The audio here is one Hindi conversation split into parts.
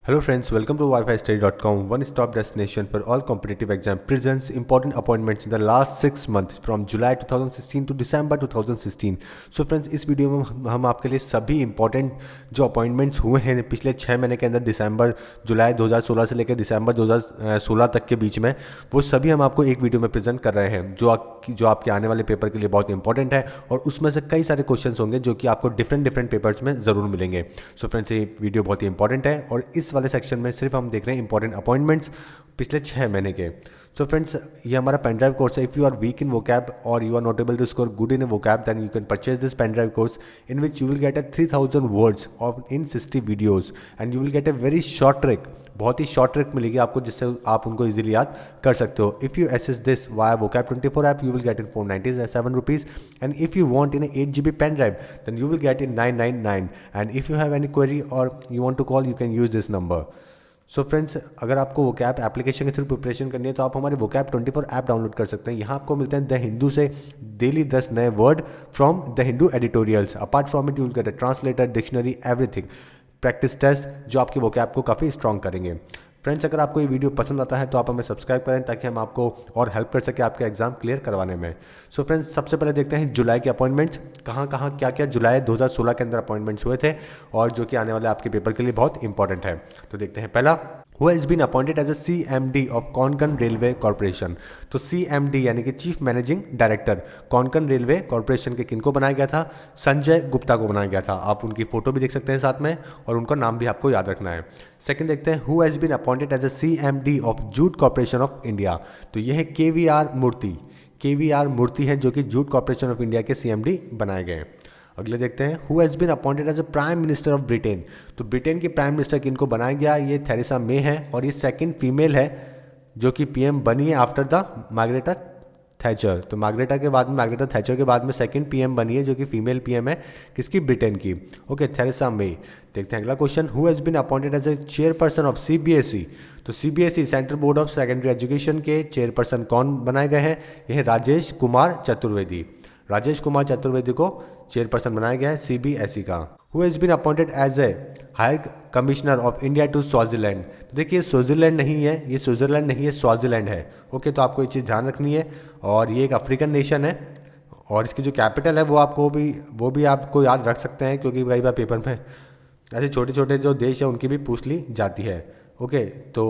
Hello friends, welcome to wifistudy.com, one stop destination for all competitive exam presents important appointments in the last 6 months from July 2016 to December 2016. So friends, इस वीडियो में हम आपके लिए सभी इंपॉर्टेंट जो अपॉइंटमेंट्स हुए हैं पिछले 6 महीने के अंदर जुलाई 2016 से लेकर दिसंबर 2016 तक के बीच में, वो सभी हम आपको एक वीडियो में प्रेजेंट कर रहे हैं जो आपके आने वाले पेपर के लिए बहुत इंपॉर्टेंट है और उसमें से कई सारे क्वेश्चन होंगे जो कि आपको डिफरेंट पेपर्स में ज़रूर मिलेंगे. सो फ्रेंड्स, ये वीडियो बहुत ही इंपॉर्टेंट है और इस वाले सेक्शन में सिर्फ हम देख रहे हैं इंपॉर्टेंट अपॉइंटमेंट्स पिछले 6 महीने के. सो फ्रेंड्स, ये हमारा पेन ड्राइव कोर्स है. If you are weak in vocab और you are not able to score good in vocab, then you can purchase this pen drive course in which you will get 3000 words of in 60 videos and you will get very short trick. बहुत ही शॉर्ट ट्रिक मिलेगी आपको जिससे आप उनको इजीली याद कर सकते हो. If you access this via vocab 24 app, you will get in 497 rupees and if you want in 8 GB pen drive, then you will get in 999. And if you have any query और you want to call, you can use this number. So friends, अगर आपको वोकैब एप्लीकेशन के थ्रू प्रिपरेशन करनी है तो आप हमारे वोकैब 24 ऐप डाउनलोड कर सकते हैं. यहाँ आपको मिलते हैं द हिंदू से डेली 10 नए word from the Hindu editorials. Apart from it you will get a translator, dictionary, everything, practice test जो आपके वोकैब को काफ़ी स्ट्रॉन्ग करेंगे. फ्रेंड्स, अगर आपको ये वीडियो पसंद आता है तो आप हमें सब्सक्राइब करें ताकि हम आपको और हेल्प कर सकें आपके एग्जाम क्लियर करवाने में. सो फ्रेंड्स, सबसे पहले देखते हैं जुलाई के अपॉइंटमेंट्स. कहाँ क्या जुलाई 2016 के अंदर अपॉइंटमेंट्स हुए थे और जो कि आने वाले आपके पेपर के लिए बहुत इंपॉर्टेंट है. तो देखते हैं पहला, who has been appointed as a CMD of Konkan Railway Corporation. तो CMD यानी कि chief managing director Konkan railway corporation के किनको बनाया गया था? संजय गुप्ता को बनाया गया था. आप उनकी फोटो भी देख सकते हैं साथ में और उनका नाम भी आपको याद रखना है. सेकंड देखते हैं, who has been appointed as a CMD of jute corporation of India. तो यह है KVR मूर्ति. KVR मूर्ति है जो कि जूट कॉर्पोरेशन ऑफ इंडिया के CMD बनाए गए. अगले देखते हैं, who has been appointed as a prime minister of Britain. तो ब्रिटेन की प्राइम मिनिस्टर किनको बनाया गया? ये थेरेसा मे है और ये सेकंड फीमेल है जो कि PM बनी है आफ्टर द मार्गरेटा थैचर. तो मार्गरेटा थैचर के बाद में सेकंड PM बनी है जो कि फीमेल PM है किसकी? ब्रिटेन की. Okay, Theresa May. देखते हैं अगला question, who has been appointed as a chairperson of CBSE. तो CBSE central board of secondary education के चेयरपर्सन कौन बनाए गए हैं? यह राजेश कुमार चतुर्वेदी. राजेश कुमार चतुर्वेदी को चेयरपर्सन बनाया गया है CBSE का. Who has been appointed as a high commissioner of India to Swaziland. तो देखिए, स्विट्जरलैंड नहीं है, ये स्विट्जरलैंड नहीं है, स्वाजीलैंड है. ओके, तो आपको ये चीज़ ध्यान रखनी है और ये एक अफ्रीकन नेशन है और इसकी जो कैपिटल है वो भी आपको याद रख सकते हैं क्योंकि कई बार पेपर में ऐसे छोटे छोटे जो देश है उनकी भी पूछ ली जाती है. ओके, तो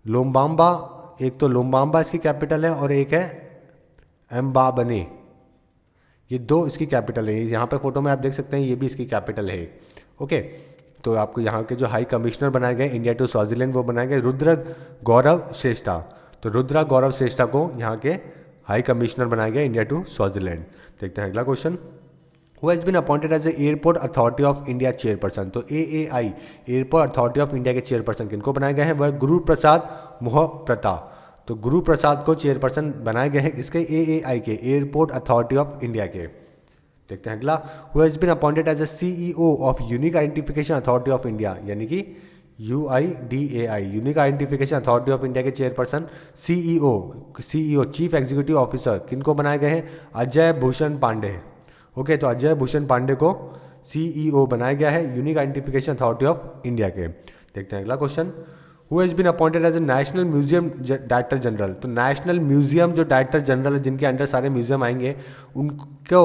लोम्बाम्बा, एक तो लोम्बाम्बा इसकी कैपिटल है और एक है एम्बाबने. ये दो इसकी कैपिटल है. यहाँ पे फोटो में आप देख सकते हैं ये भी इसकी कैपिटल है. ओके, तो आपको यहाँ के जो हाई कमिश्नर बनाए गए इंडिया टू स्वाजीलैंड वो बनाए गए रुद्र गौरव श्रेष्ठा. तो रुद्रा गौरव श्रेष्ठा को यहाँ के हाई कमिश्नर बनाया गया इंडिया टू स्वाजीलैंड. देखते हैं अगला question, who has been appointed as a airport authority of India chairperson. तो AAI airport authority of India के चेयरपर्सन किनको बनाए गए हैं? वह गुरु प्रसाद मोहप्रता. तो गुरु प्रसाद को चेयरपर्सन बनाए गए हैं इसके AAI के एयरपोर्ट अथॉरिटी ऑफ इंडिया के. देखते हैं अगला, who has been appointed as a CEO of unique identification authority of India यानी कि UIDAI unique identification authority of India के chairperson CEO chief executive officer किनको बनाए गए हैं? अजय भूषण पांडे. ओके, तो अजय भूषण पांडे को CEO बनाया गया है unique identification authority of India के. देखते हैं अगला question, who has been appointed as a national museum director general. तो नेशनल म्यूजियम जो डायरेक्टर जनरल है जिनके अंडर सारे म्यूजियम आएंगे उनको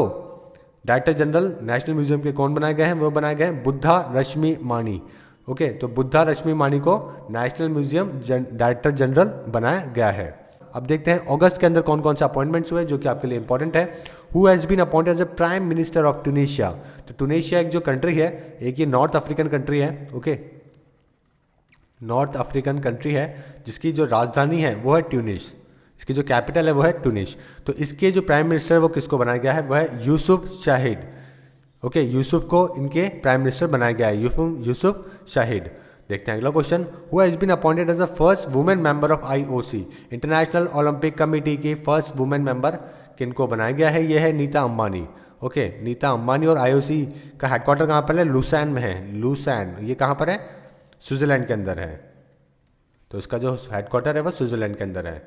डायरेक्टर जनरल नेशनल म्यूजियम के कौन बनाए गए हैं? वो बनाए गए हैं बुद्धा रश्मि मानी. ओके, तो बुद्धा रश्मि मानी को नेशनल म्यूजियम डायरेक्टर जनरल बनाया गया है. अब देखते हैं अगस्त के अंदर कौन कौन से अपॉइंटमेंट्स हुए जो कि आपके लिए इंपॉर्टेंट है. Who has been appointed as a prime minister of Tunisia. तो ट्यूनीशिया एक जो कंट्री है, एक ये नॉर्थ अफ्रीकन कंट्री है. ओके, नॉर्थ अफ्रीकन कंट्री है जिसकी जो राजधानी है वो है ट्यूनिस. इसकी जो कैपिटल है वो है ट्यूनिस. तो इसके जो प्राइम मिनिस्टर है वो किसको बनाया गया है? वह है यूसुफ शाहिद. ओके, यूसुफ को इनके प्राइम मिनिस्टर बनाया गया है, यूसुफ शाहिद. देखते हैं अगला question, who has been appointed as a first women member of IOC international Olympic committee की फर्स्ट वुमेन मेंबर किनको बनाया गया है? यह है नीता अंबानी. ओके, नीता अंबानी और IOC का हेडक्वार्टर कहाँ पर है? लुसैन में है. लुसैन ये कहाँ पर है? स्विट्जरलैंड के अंदर है. तो इसका जो हेडक्वार्टर है वो स्विट्जरलैंड के अंदर है.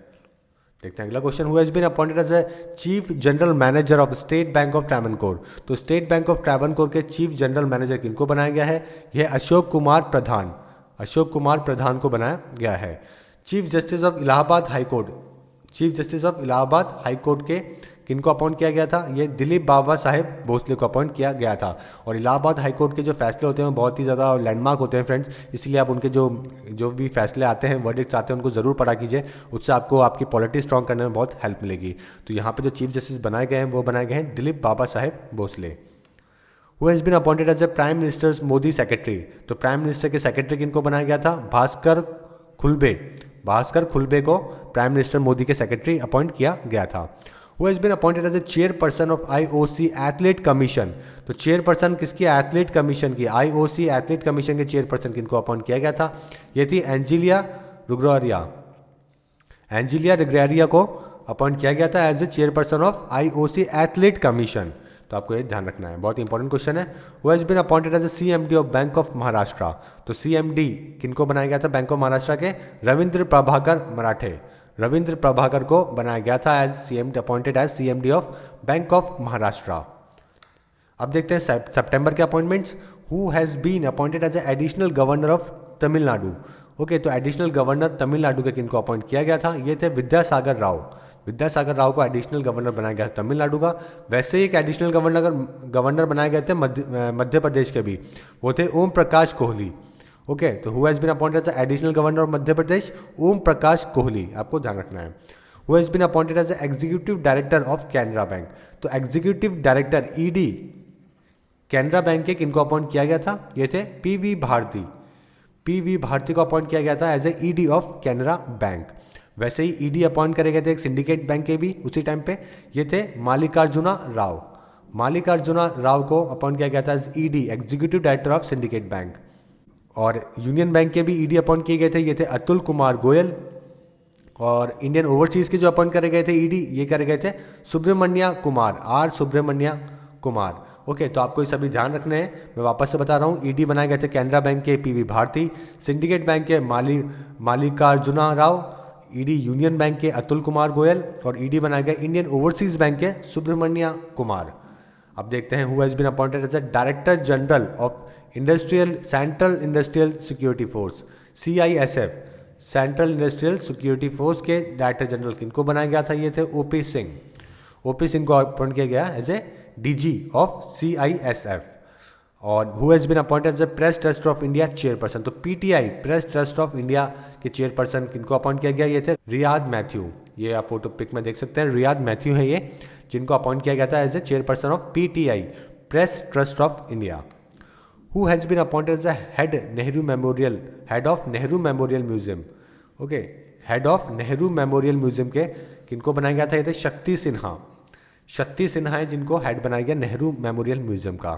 देखते हैं अगला question, who has been appointed as a chief general manager of state bank of Travancore. तो स्टेट बैंक ऑफ ट्रावनकोर के चीफ जनरल मैनेजर किनको बनाया गया है? यह अशोक कुमार प्रधान. अशोक कुमार प्रधान को बनाया गया है। Chief justice of Allahabad high court, chief justice of Allahabad high court के किनको अपॉइंट किया गया था? ये दिलीप बाबा साहेब भोसले को अपॉइंट किया गया था। और इलाहाबाद हाई कोर्ट के जो फैसले होते हैं बहुत ही ज़्यादा लैंडमार्क होते हैं फ्रेंड्स, इसलिए आप उनके जो भी फैसले आते हैं, वर्डिक्ट्स आते हैं, उनको ज़रूर पढ़ा कीजिए, उससे आपको आपकी पॉलिटी स्ट्रॉन्ग करने में बहुत हेल्प मिलेगी। तो यहाँ पर जो चीफ जस्टिस बनाए गए हैं वो बनाए गए हैं Dilip Baba Saheb Bhosale. Who has been appointed as a prime minister's Modi secretary, तो प्राइम मिनिस्टर के सेक्रेटरी किनको बनाया गया था? भास्कर खुलबे, भास्कर खुलबे को प्राइम मिनिस्टर मोदी के सेक्रेटरी अपॉइंट किया गया था। Who has been appointed as a chairperson of IOC athlete commission, तो चेयरपर्सन किसकी? एथलीट कमीशन की, IOC एथलीट कमीशन के चेयरपर्सन किनको अपॉइंट किया गया था? ये थी एंजिलिया रुग्रारिया, एंजिलिया रुग्रारिया को अपॉइंट किया गया था as a chairperson of IOC athlete commission. तो आपको ये ध्यान रखना है, बहुत इंपॉर्टेंट क्वेश्चन है। Who has been appointed as a CMD of bank of Maharashtra, तो CMD किनको बनाया गया था बैंक ऑफ महाराष्ट्र के? रविंद्र प्रभाकर मराठे, रविंद्र प्रभाकर को बनाया गया था as CMD, appointed as CMD of bank of Maharashtra. अब देखते हैं सितंबर के appointments. Who has been appointed as a additional governor of Tamil Nadu, okay, तो एडिशनल गवर्नर तमिलनाडु के किनको अपॉइंट किया गया था? ये थे विद्यासागर राव, विद्यासागर राव को एडिशनल गवर्नर बनाया गया तमिलनाडु का। वैसे ही एक एडिशनल गवर्नर बनाए गए थे मध्य प्रदेश के भी, वो थे ओम प्रकाश कोहली, ओके। तो who has been appointed as additional governor of Madhya Pradesh? Om Prakash Kohli, आपको ध्यान रखना है। Who has been appointed as executive director of Canara bank, तो executive director ED Canara bank के किनको अपॉइंट किया गया था? ये थे PV भारती, PV भारती को अपॉइंट किया गया था as a ED of Canara bank. वैसे ही ED अपॉइंट करे गए थे एक सिंडिकेट बैंक के भी उसी टाइम पे, ये थे मालिकार्जुना राव, मालिकार्जुना राव को अपॉइंट किया गया था as ED executive director of syndicate bank. और यूनियन बैंक के भी ED अपॉइंट किए गए थे, ये थे अतुल कुमार गोयल। और इंडियन ओवरसीज़ के जो अपॉइंट करे गए थे ED, ये करे गए थे सुब्रमण्या कुमार, R सुब्रमण्या कुमार, ओके। तो आपको ये सभी ध्यान रखने हैं, मैं वापस से बता रहा हूँ। ED बनाए गए थे कैनरा बैंक के PV भारती, सिंडिकेट बैंक के Mallikarjuna Rao, ED union bank के अतुल कुमार गोयल, और ED बनाए गए इंडियन ओवरसीज बैंक के सुब्रमण्या कुमार। अब देखते हैं who has been appointed as a director general of central industrial security force, CISF, central industrial security force के डायरेक्टर जनरल किनको बनाया गया था? ये थे OP सिंह, OP सिंह को अपॉइंट किया गया as a DG of CISF। और who has been appointed as a press trust of India chairperson, तो PTI press trust of India के चेयरपर्सन किनको अपॉइंट किया गया? ये थे रियाद मैथ्यू, ये आप फोटो पिक में देख सकते हैं, रियाद मैथ्यू है ये, जिनको अपॉइंट किया गया था as a chairperson of PTI press trust of India. Who has been appointed as a head Nehru memorial, head of Nehru memorial museum, okay, head of Nehru memorial museum के किनको बनाया गया था? ये थे शक्ति सिन्हा, शक्ति सिन्हा है जिनको हेड बनाया गया नेहरू मेमोरियल म्यूजियम का।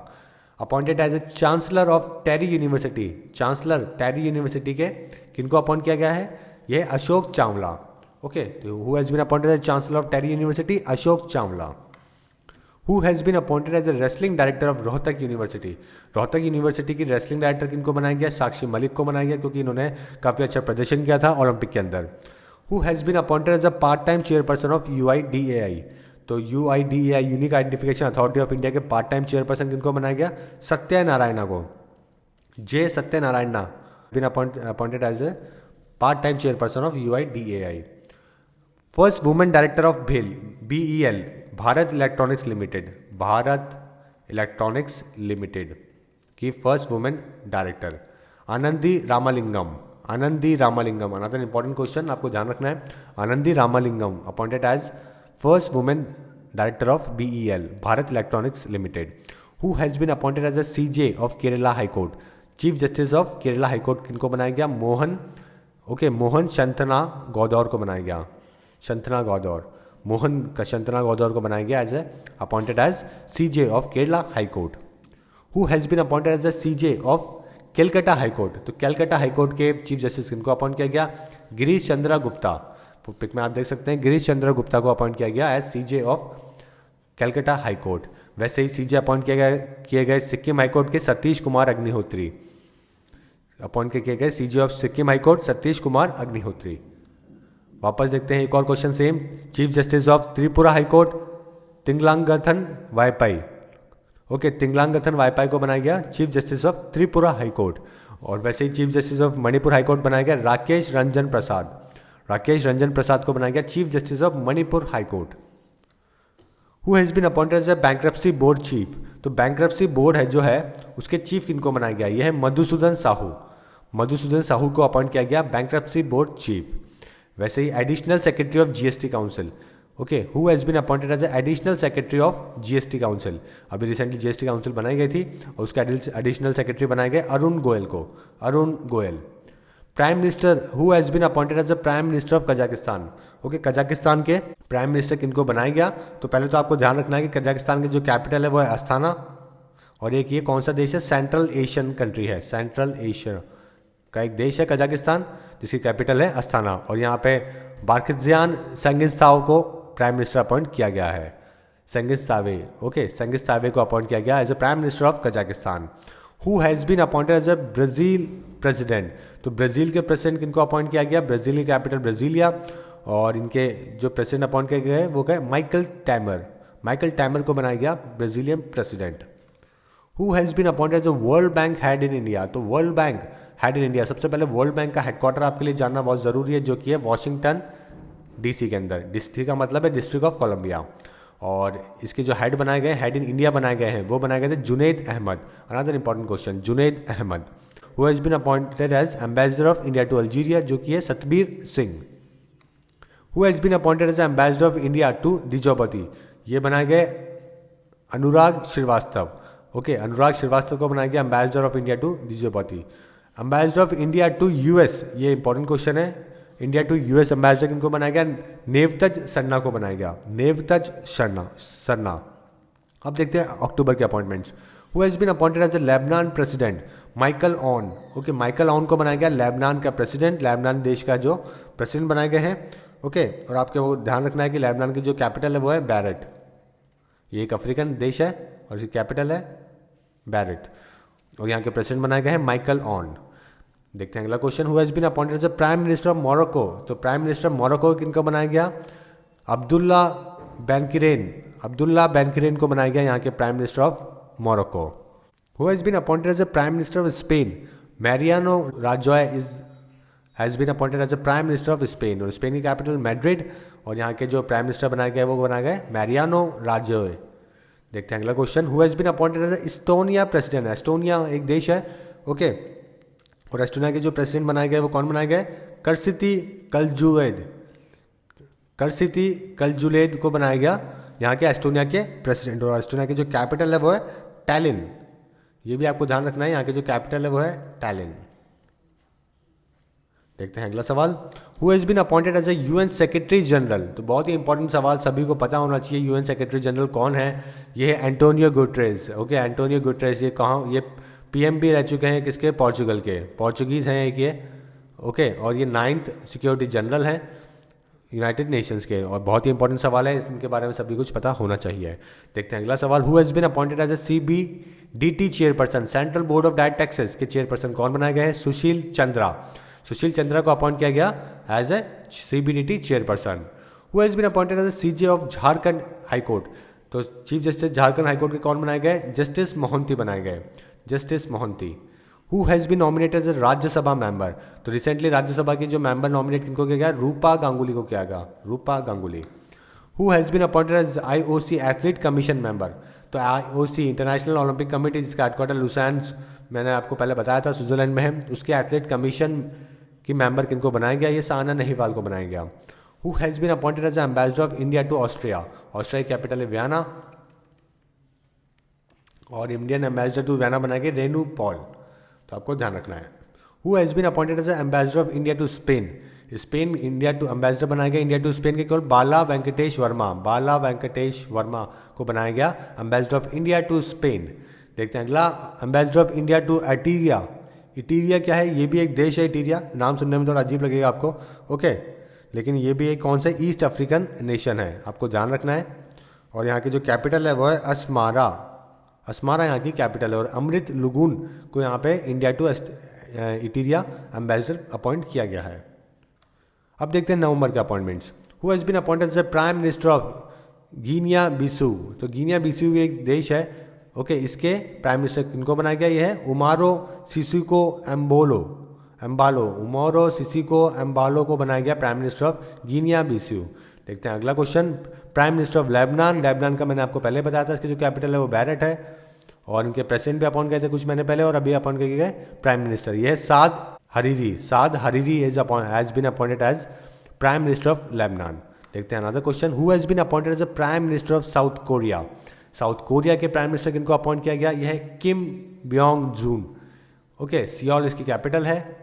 Appointed as a chancellor of TERI university, chancellor TERI university के किनको अपॉइंट किया गया है? ये अशोक चावला, ओके। तो who has been appointed as chancellor of TERI university? Ashok Chawla. Who has been appointed as a wrestling director of Rohtak university, Rohtak university की रेसलिंग डायरेक्टर किनको बनाया गया? साक्षी मलिक को बनाया गया, क्योंकि इन्होंने काफ़ी अच्छा प्रदर्शन किया था ओलंपिक के अंदर। Who has been appointed as a part time chairperson of UIDAI, तो UIDAI unique identification authority of India के पार्ट टाइम चेयरपर्सन किनको बनाया गया? सत्यनारायणा को, J Satyanarayana been appointed as a part time chairperson of UIDAI। First women director of BEL, Bharat electronics limited, Bharat electronics limited की first women director Anandi Ramalingam, Anandi Ramalingam, another important question आपको ध्यान रखना है। Anandi Ramalingam appointed as first women director of BEL, Bharat electronics limited. Who has been appointed as a CJ of Kerala high court, chief justice of Kerala high court किनको बनाया गया? मोहन, ओके, मोहन शंतना गौदौर को बनाया गया, शंतना गौदौर, मोहन शंतना गौदौर को बनाया गया as a appointed as CJ of Kerala high court. Who has been appointed as a CJ of Calcutta high court, तो कैलकाटा हाई कोर्ट के चीफ जस्टिस किनको अपॉइंट किया गया? गिरीश चंद्र गुप्ता, तो पिक में आप देख सकते हैं गिरीश चंद्र गुप्ता को अपॉइंट किया गया as CJ of Calcutta high court. वैसे ही CJ अपॉइंट किए गए सिक्किम हाई कोर्ट के सतीश कुमार अग्निहोत्री, अपॉइंट किए गए CJ of Sikkim high court Satish Kumar Agnihotri. वापस देखते हैं एक और question same, chief justice of Tripura high court Tinlianthang Vaiphei, okay, Tinlianthang Vaiphei को बनाया गया chief justice of Tripura high court. और वैसे ही chief justice of Manipur high court बनाया गया राकेश रंजन प्रसाद। राकेश रंजन प्रसाद को बनाया गया chief justice of Manipur high court. Who has been appointed as a bankruptcy board chief. तो बैंक्रप्सी बोर्ड है जो है उसके चीफ किनको बनाया गया, यह है मधुसूदन साहू। मधुसूदन साहू को अपॉइंट किया गया बैंक्रप्सी बोर्ड चीफ। वैसे ही additional secretary of GST council, okay, who has been appointed as additional secretary of GST council. अभी रिसेंटली जीएसटी काउंसिल बनाई गई थी और उसके एडिशनल सेक्रेटरी बनाए गए अरुण गोयल को, Arun Goyal. Prime minister, who has been appointed as a prime minister of Kazakhstan. Okay, Kazakhstan के प्राइम मिनिस्टर किनको बनाया गया, तो पहले तो आपको ध्यान रखना है कि कजाकिस्तान की जो कैपिटल है वो है अस्ताना, और एक ये कौन सा देश है, सेंट्रल एशियन कंट्री है, सेंट्रल एशिया का एक देश है कजाकिस्तान जिसकी कैपिटल है अस्ताना। और यहाँ पे बार्किज़ियान सेंगिस्ताव को प्राइम मिनिस्टर अपॉइंट किया गया है, सेंगिस्तावे। ओके, सेंगिस्तावे को अपॉइंट किया गया as a prime minister of Kazakhstan. Who has been appointed as a Brazil president. तो ब्राज़ील के प्रेसिडेंट किनको अपॉइंट किया गया, ब्राज़ील की कैपिटल ब्राज़ीलिया, और इनके जो प्रेसिडेंट अपॉइंट किए गए वो गए माइकल टैमर। माइकल टैमर को बनाया गया Brazilian president. Who has been appointed as a world bank head in India. तो world bank head in India, सबसे पहले वर्ल्ड बैंक का हेडक्वार्टर आपके लिए जानना बहुत ज़रूरी है, जो कि है वॉशिंगटन डीसी के अंदर। डीसी का मतलब है डिस्ट्रिक्ट ऑफ कोलंबिया। और इसके जो हेड बनाए गए, हेड इन इंडिया बनाए गए हैं, वो बनाए गए थे Junaid Ahmad. Another important question, Junaid Ahmad. Who has been appointed as ambassador of India to Algeria, जो कि है Satbir Singh. Who has been appointed as ambassador of India to Djibouti. ये बनाए गए अनुराग श्रीवास्तव। ओके, अनुराग श्रीवास्तव को बनाया गया ambassador of India to Djibouti. Ambassador of India to US, ये इंपॉर्टेंट क्वेश्चन है, इंडिया टू यूएस एम्बेसडर किनको बनाया गया, नेवतज सरना को बनाया गया, नेवतज सरना। अब देखते हैं अक्टूबर के appointments. Who has been appointed as a Lebanon president, Michel Aoun. Okay, Michel Aoun को बनाया गया लेबनान का प्रेसिडेंट, लेबनान देश का जो प्रेसिडेंट बनाए गए हैं। ओके, और आपके वो ध्यान रखना है कि लेबनान की जो कैपिटल है वो है बैरेट। ये एक अफ्रीकन देश है और इसकी कैपिटल है बैरेट, और यहाँ के प्रेसिडेंट बनाए गए हैं माइकल ऑन। देखते हैं अगला question, who has been appointed as a prime minister of Morocco. तो प्राइम मिनिस्टर मोरक्को किनको बनाया गया, अब्दुल्ला बेनकिरेन। अब्दुल्ला बेनकिरेन को बनाया गया यहाँ के prime minister of Morocco. Who has been appointed as a prime minister of Spain, Mariano Rajoy has been appointed as a prime minister of Spain. और स्पेन की कैपिटल मैड्रिड, और यहाँ के जो प्राइम मिनिस्टर बनाए गए वो बनाए गए मैरियानो राजॉय। देखते हैं अगला question, who has been appointed as Estonia president. Estonia एक देश है, ओके, और एस्टोनिया के जो प्रेसिडेंट बनाए गए वो कौन बनाए गए, करसिती कलजुलेद। करसिती कलजुलेद को बनाया गया यहाँ के एस्टोनिया के प्रेसिडेंट, और एस्टोनिया की जो कैपिटल है वो है टैलिन। ये भी आपको ध्यान रखना है, यहाँ की जो कैपिटल है वो है टैलिन। देखते हैं अगला सवाल, who has been appointed as a UN secretary general. तो बहुत ही इंपॉर्टेंट सवाल, सभी को पता होना चाहिए यूएन सेक्रेटरी जनरल कौन है। ये है Antonio Guterres. Okay, Antonio Guterres, ये कहाँ, ये पीएम भी रह चुके हैं, किसके, पोर्चुगल के, पोर्चुगीज़ हैं एक ये। ओके, और ये 9th सिक्योरिटी जनरल हैं यूनाइटेड नेशंस के, और बहुत ही इंपॉर्टेंट सवाल है, इनके बारे में सभी कुछ पता होना चाहिए। देखते हैं अगला सवाल, who has been appointed as a CBDT chairperson. Central board of direct taxes के चेयरपर्सन कौन बनाए गए हैं, सुशील चंद्रा। सुशील चंद्रा को अपॉइंट किया गया as a CBDT chairperson. Who has been appointed as a CJ of Jharkhand high court. तो चीफ जस्टिस झारखंड हाईकोर्ट के कौन बनाए गए, जस्टिस मोहंती बनाए गए, justice Mohanty. Who has been nominated as a Rajya Sabha member. तो रिसेंटली राज्यसभा की जो मेंबर नॉमिनेट किनको किया गया, रूपा गांगुली को किया गया, Rupa Ganguly. Who has been appointed as IOC athlete commission member. तो आईओसी इंटरनेशनल ओलंपिक कमेटी, जिसका हेडक्वार्टर लुसान्स, मैंने आपको पहले बताया था, स्विट्जरलैंड में है, उसके एथलीट कमीशन की मेंबर किनको बनाया गया, ये साना नेहवाल को बनाया गया। Who has been appointed as ambassador of India to Austria. Austria की कैपिटल है वियना, और इंडियन एम्बेसडर टू वियना बनाए गए रेनू पॉल। तो आपको ध्यान रखना है। Who has been appointed as ambassador of India to Spain. Spain India to ambassador बनाया गया इंडिया टू स्पेन के केवल बाला वेंकटेश वर्मा, बाला वेंकटेश वर्मा को बनाया गया ambassador of India to Spain. देखते हैं अगला, ambassador of India to Eritrea. Eritrea क्या है, ये भी एक देश है। इटीरिया नाम सुनने में थोड़ा अजीब लगेगा आपको, ओके, लेकिन ये भी एक कौन सा ईस्ट अफ्रीकन नेशन है, आपको ध्यान रखना है। और यहाँ की जो कैपिटल है वो है अस्मारा। अस्मारा यहाँ की कैपिटल है, और अमृत लुगुन को यहाँ पे India to Eritrea ambassador appoint किया गया है। अब देखते हैं नवंबर के appointments. Who has been appointed as a prime minister of Guinea Bissau. तो गिनिया बिसू एक देश है, ओके, इसके प्राइम मिनिस्टर किनको बनाया गया? ये है उमारो सिसिको एम्बालो। उमारो सिसिको एम्बालो को बनाया गया prime minister of Guinea Bissau. देखते हैं अगला question. Prime minister of Lebanon का मैंने आपको पहले बताया था, इसकी जो कैपिटल है वो बैरेट है, और इनके प्रेसिडेंट भी अपॉइंट किए थे कुछ महीने पहले, और अभी अपॉइंट किए गए प्राइम मिनिस्टर। ये है Saad Hariri has been appointed as prime minister of Lebanon. देखते हैं another question. Who has been appointed as a prime minister of South Korea? South Korea के प्राइम मिनिस्टर किनको अपॉइंट किया गया? यह है Kim Byong Joon. Okay, Seoul इसकी कैपिटल है,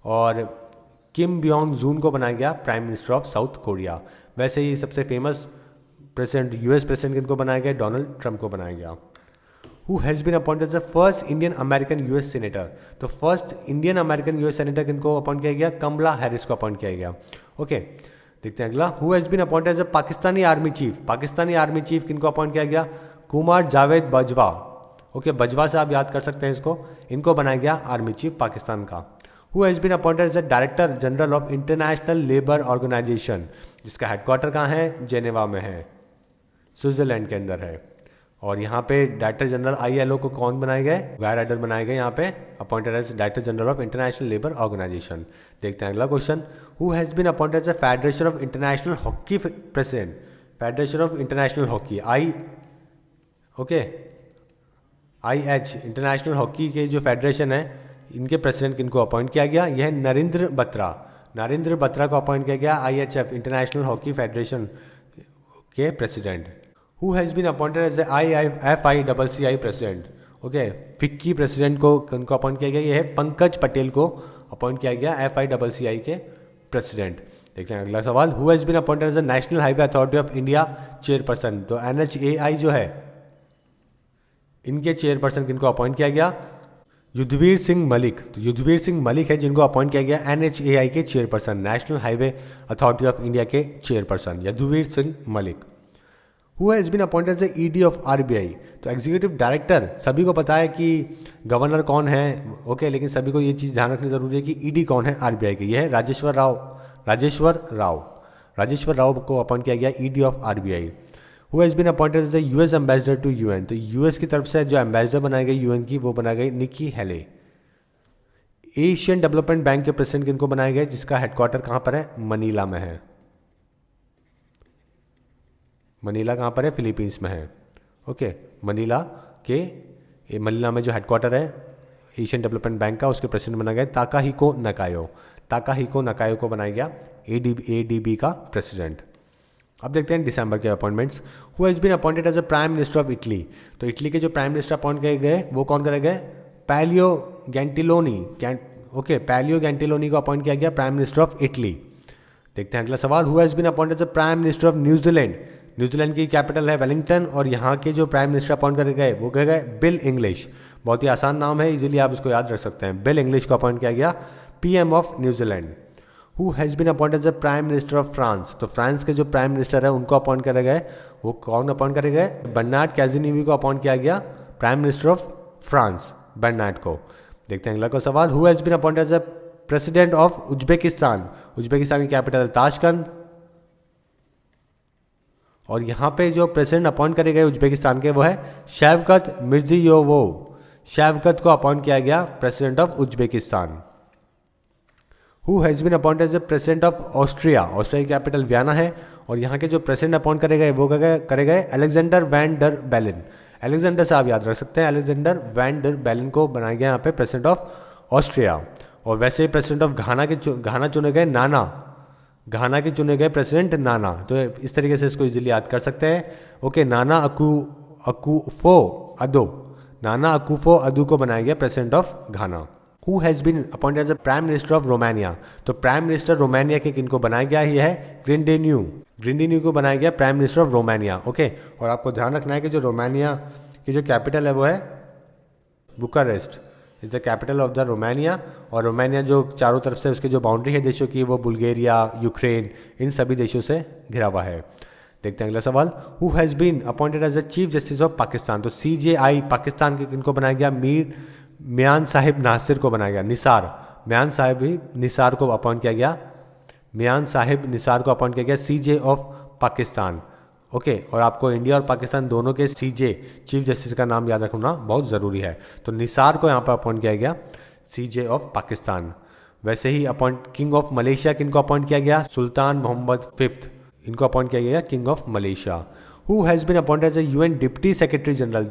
और किम ब्योंग जून को बनाया गया prime minister of South Korea. वैसे ही सबसे फेमस प्रेसिडेंट, यूएस प्रेसिडेंट किनको बनाया गया? डोनाल्ड ट्रंप को बनाया गया। Who has been appointed as the first Indian American US senator? तो first Indian American US senator किनको अपॉइंट किया गया? कमला हैरिस को अपॉइंट किया गया। ओके, देखते हैं अगला। Who has been appointed as a Pakistani army chief? Pakistani army chief किनको अपॉइंट किया गया? कुमार जावेद बजवा। ओके, बजवा से आप याद कर सकते हैं इसको। इनको बनाया गया आर्मी चीफ पाकिस्तान का। Who has been appointed as the director general of international labour organisation, जिसका हेडक्वार्टर कहाँ है? जेनेवा में है, स्विट्जरलैंड के अंदर है। और यहाँ पे डायरेक्टर जनरल ILO को कौन बनाए गए? गाय राइडर बनाए गए यहाँ पे, appointed as director general of international labour organisation. देखते हैं अगला question. Who has been appointed as the federation of international hockey president? Federation of international hockey IH international hockey के जो फेडरेशन है, इनके प्रेसिडेंट किनको अपॉइंट किया गया? यह नरेंद्र बत्रा को अपॉइंट किया गया IHF इंटरनेशनल हॉकी फेडरेशन के president. Who has been appointed as FICCI president? Okay, FICCI president को किनको अपॉइंट किया गया? यह है पंकज पटेल को अपॉइंट किया गया FICCI के प्रेसिडेंट। देखते हैं अगला सवाल। Who has been appointed as the national highway authority of India chairperson? तो NHAI जो है, इनके चेयरपर्सन किनको अपॉइंट किया गया? युद्धवीर सिंह मलिक। तो युद्धवीर सिंह मलिक है जिनको अपॉइंट किया गया NHAI के chairperson, national highway authority of India के chairperson, Yudhvir Singh Malik. Who has been appointed as ED of RBI? तो एग्जीक्यूटिव डायरेक्टर, सभी को पता है कि गवर्नर कौन है, ओके, लेकिन सभी को ये चीज़ ध्यान रखनी जरूरी है कि ED कौन है RBI के। यह है राजेश्वर राव को अपॉइंट किया गया ED of RBI। Who has been appointed as the US ambassador to UN? तो US की तरफ से जो एम्बेसडर बनाई गई UN की, वो बनाई गई निकी हेले। एशियन डेवलपमेंट बैंक के प्रेसिडेंट किनको बनाए गए, जिसका हेडक्वार्टर कहाँ पर है? मनीला में है। मनीला कहाँ पर है? फिलीपींस में है। ओके, मनीला में जो हेडक्वार्टर है एशियन डेवलपमेंट बैंक का, उसके प्रेसिडेंट बनाया गया ताकाहिको नकायो को बनाया गया ADB का प्रेसिडेंट। अब देखते हैं दिसंबर के appointments. Who has been appointed as a prime minister of Italy? तो इटली के जो प्राइम मिनिस्टर अपॉइंट किए गए वो कौन करे गए? पैलियो गेंटिलोनी को अपॉइंट किया गया प्राइम मिनिस्टर ऑफ इटली। देखते हैं अगला सवाल। Who has been appointed as a prime minister of New Zealand? New Zealand की कैपिटल है वेलिंगटन, और यहाँ के जो प्राइम मिनिस्टर अपॉइंट करे गए वो कहे गए बिल इंग्लिश। बहुत ही आसान नाम है, इजीली आप इसको याद रख सकते हैं। बिल इंग्लिश को अपॉइंट किया गया PM of New Zealand. Who has been appointed as the prime minister of France? तो फ्रांस के जो प्राइम मिनिस्टर है उनको अपॉइंट करे गए, वो कौन अपॉइंट करे गए? बर्नार्ड कैज़िनेवी को अपॉइंट किया गया prime minister of France, Bernard को। देखते हैं अगला का सवाल। Who has been appointed as the president of Uzbekistan? Uzbekistan की कैपिटल है ताशकंद, और यहाँ पे जो प्रेसिडेंट अपॉइंट करे गए उज्बेकिस्तान के वो है शैवकत मिर्जियोवोव। शैवकत को अपॉइंट किया गया president of Uzbekistan. Who has been appointed as president of Austria? Austria की कैपिटल वियना है, और यहाँ के जो प्रेसिडेंट अपॉइंट करे गए वो करे गए अलेक्जेंडर वैन डर बेलन। अलेक्जेंडर से आप याद रख सकते हैं, अलेक्जेंडर वैन डर बेलन को बनाया गया यहाँ पे प्रेसिडेंट ऑफ ऑस्ट्रिया। और वैसे ही प्रेसिडेंट ऑफ घाना चुने गए घाना के चुने गए प्रेसिडेंट नाना। तो इस तरीके से इसको इजीली याद कर सकते हैं। ओके, नाना अकुफो अदो को बनाया गया president of Ghana. Who has been appointed as a prime minister of Romania? तो प्राइम मिनिस्टर रोमानिया के किनको बनाया गया? ये है ग्रिंडेन्यू को बनाया गया prime minister of Romania. Okay, और आपको ध्यान रखना है कि जो रोमानिया की जो कैपिटल है वो है Bucharest, is the capital of the Romania. और रोमानिया जो चारों तरफ से उसकी जो बाउंड्री है देशों की, वो बुल्गारिया, यूक्रेन, इन सभी देशों से घिरा हुआ है। देखते हैं अगला सवाल। Who has been appointed as the chief justice of Pakistan? तो CJI पाकिस्तान के किनको बनाया गया? मियान साहिब नासिर को बनाया गया। निसार को अपॉइंट किया गया CJ ऑफ पाकिस्तान। ओके और आपको इंडिया और पाकिस्तान दोनों के सीजे चीफ जस्टिस का नाम याद रखना बहुत ज़रूरी है। तो निसार को यहाँ पर अपॉइंट किया गया सीजे ऑफ पाकिस्तान। वैसे ही अपॉइंट किंग ऑफ मलेशिया किनको अपॉइंट किया गया, सुल्तान मोहम्मद फिफ्थ, इनको अपॉइंट किया गया king of Malaysia. Who has been appointed as a UN deputy secretary general.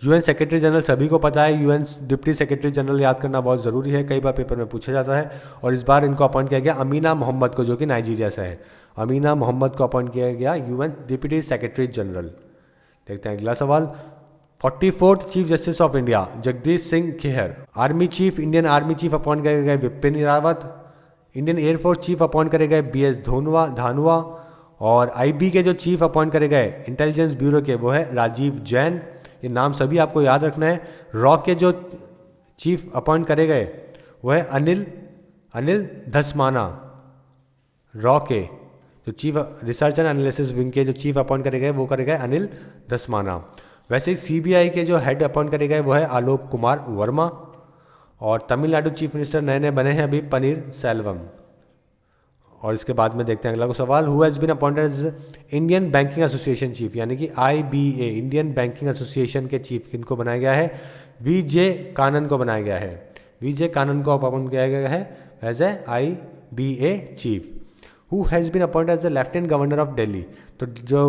UN secretary general सभी को पता है, यूएन डिप्टी सेक्रेटरी जनरल याद करना बहुत ज़रूरी है, कई बार पेपर में पूछा जाता है। और इस बार इनको अपॉइंट किया गया अमीना मोहम्मद को, जो कि नाइजीरिया से है। अमीना मोहम्मद को अपॉइंट किया गया यूएन डिप्टी सेक्रेटरी जनरल। देखते हैं अगला सवाल। 44th chief justice of India Jagdish Singh Khehar. Army chief, Indian army chief appoint करे गए Vipin Rawat. Indian air force chief appoint करे गए BS धानुआ। और IB के जो चीफ अपॉइंट करे गए इंटेलिजेंस ब्यूरो के, वो है राजीव जैन। ये नाम सभी आपको याद रखना है। रॉ के जो चीफ अपॉइंट करे गए वो है अनिल धस्माना। रॉ के जो chief research and analysis wing के जो चीफ अपॉइंट करे गए वो करे गए अनिल धस्माना। वैसे ही CBI के जो हेड अपॉइंट करे गए वो है आलोक कुमार वर्मा। और तमिलनाडु चीफ मिनिस्टर नए नए बने हैं अभी पनीर सेल्वम। और इसके बाद में देखते हैं अगला सवाल। Who has been appointed as Indian banking association chief, यानी कि IBA इंडियन बैंकिंग एसोसिएशन के चीफ किनको बनाया गया है? VJ कानन को बनाया गया है। VJ कानन को अपॉइंट किया गया है as a IBA chief. Who has been appointed as the lieutenant governor of Delhi, तो जो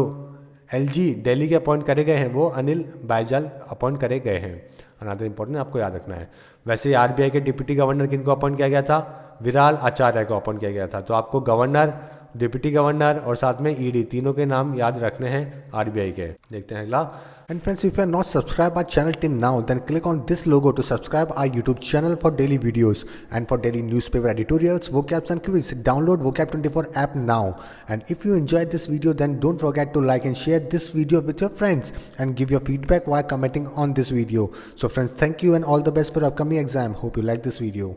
LG दिल्ली के अपॉइंट करे गए हैं वो अनिल बाइजल अपॉइंट करे गए हैं। अनदर इंपॉर्टेंट आपको याद रखना है। वैसे ही RBI के डिप्टी गवर्नर किनको अपॉइंट किया गया था? विराल आचार्य को अपॉइंट किया गया था। तो आपको गवर्नर, डिप्टी गवर्नर और साथ में ED तीनों के नाम याद रखने हैं RBI के। देखते हैं अगला। And friends, if you are not subscribed our channel till now, then click on this logo to subscribe our YouTube channel for daily videos and for daily newspaper editorials, vocabs and quiz. Download Vocab24 app now. And if you enjoyed this video, then don't forget to like and share this video with your friends and give your feedback while commenting on this video. So friends, thank you and all the best for upcoming exam. Hope you like this video.